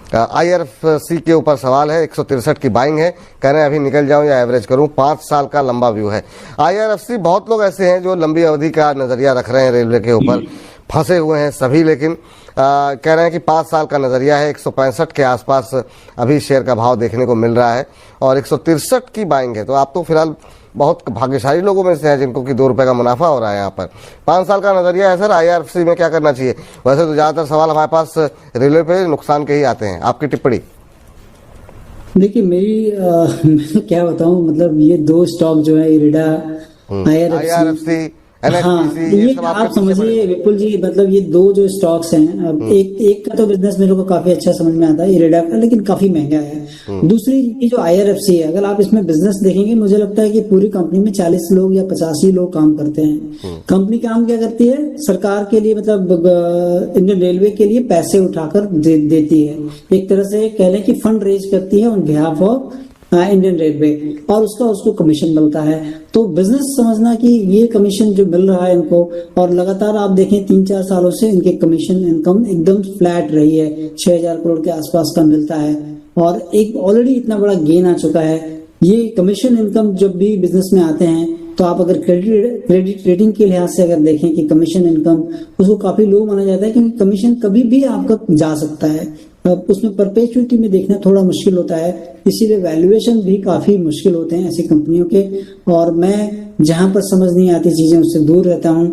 IRFC के ऊपर सवाल है, 163 की बाइंग है, कह रहे हैं अभी निकल जाऊं या एवरेज करूं, 5 साल का लंबा व्यू है। IRFC, बहुत लोग ऐसे हैं जो लंबी अवधि का नजरिया रख रहे हैं रेलवे के ऊपर, फंसे हुए हैं सभी, लेकिन कह रहे हैं कि 5 साल का नजरिया है। 165 के आसपास अभी शेयर का भाव देखने को मिल रहा है और 163 की बाइंग है। तो आप तो फिलहाल बहुत भाग्यशाली लोगों में से हैं जिनको कि 2 रुपए का मुनाफा हो रहा है यहाँ पर। 5 साल का नजरिया है सर, IRFC में क्या करना चाहिए? वैसे तो ज्यादातर सवाल हमारे पास रेलवे पे नुकसान के ही आते हैं, आपकी टिप्पणी? देखिए मेरी मैं क्या बताऊं, मतलब ये 2 स्टॉक जो है, इरिडा, IRFC, हाँ, ये आप समझिए विपुल जी, मतलब ये 2 जो स्टॉक्स हैं, अब एक का तो बिजनेस मेरे को काफी अच्छा समझ में आता है, इरिडा का, लेकिन काफी महंगा है। दूसरी ये जो IRFC है, अगर आप इसमें बिजनेस देखेंगे, मुझे लगता है कि पूरी कंपनी में 40 लोग या 85 लोग काम करते हैं। कंपनी काम क्या करती है? सरकार के लिए, मतलब इंडियन रेलवे के लिए पैसे उठाकर देती है, एक तरह से कह लें कि फंड रेज करती है on behalf of Indian railway, और उसको कमीशन मिलता है। तो बिजनेस समझना कि ये कमीशन जो मिल रहा है इनको, और लगातार आप देखें 3-4 सालों से इनके कमीशन इनकम एकदम फ्लैट रही है, 6000 करोड़ के आसपास का मिलता है, और एक ऑलरेडी इतना बड़ा गेन आ चुका है। ये कमीशन इनकम जब भी बिजनेस में आते हैं, तो आप अगर क्रेडिट रेटिंग के लिहाज से अगर देखें कि कमीशन इनकम, उसको काफी लो माना जाता है, क्योंकि कमीशन कभी भी आपका जा सकता है, उसमें परपेचुइटी में देखना थोड़ा मुश्किल होता है, इसीलिए वैल्यूएशन भी काफी मुश्किल होते हैं ऐसी कंपनियों के। और मैं जहां पर समझ नहीं आती चीजें उससे दूर रहता हूं,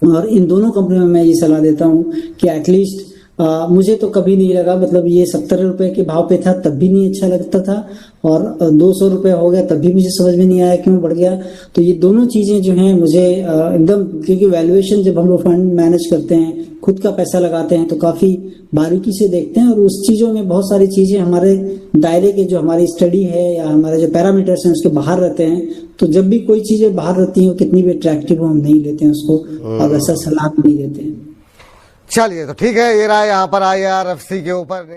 और इन दोनों कंपनियों में मैं ये सलाह देता हूं कि एटलीस्ट मुझे तो कभी नहीं लगा, मतलब ये 70 रुपए के भाव पे था तब भी नहीं अच्छा लगता था, और 200 रुपए हो गया तब भी मुझे समझ में नहीं आया क्यों बढ़ गया। तो ये दोनों चीजें जो हैं मुझे एकदम, क्योंकि वैल्यूएशन जब हम लोग फंड मैनेज करते हैं, खुद का पैसा लगाते हैं, तो काफी बारीकी से देखते हैं, और उस चीजों में बहुत सारी चीजें हमारे दायरे के, जो हमारी स्टडी है या हमारे जो पैरामीटर्स हैं उसके बाहर रहते हैं। तो जब भी कोई चीजें बाहर रहती हैं, कितनी भी अट्रैक्टिव हो, हम नहीं लेते हैं उसको, और वैसा सलाह नहीं देते हैं। चलिए, तो ठीक है, ये रहा यहाँ पर IRFC के ऊपर।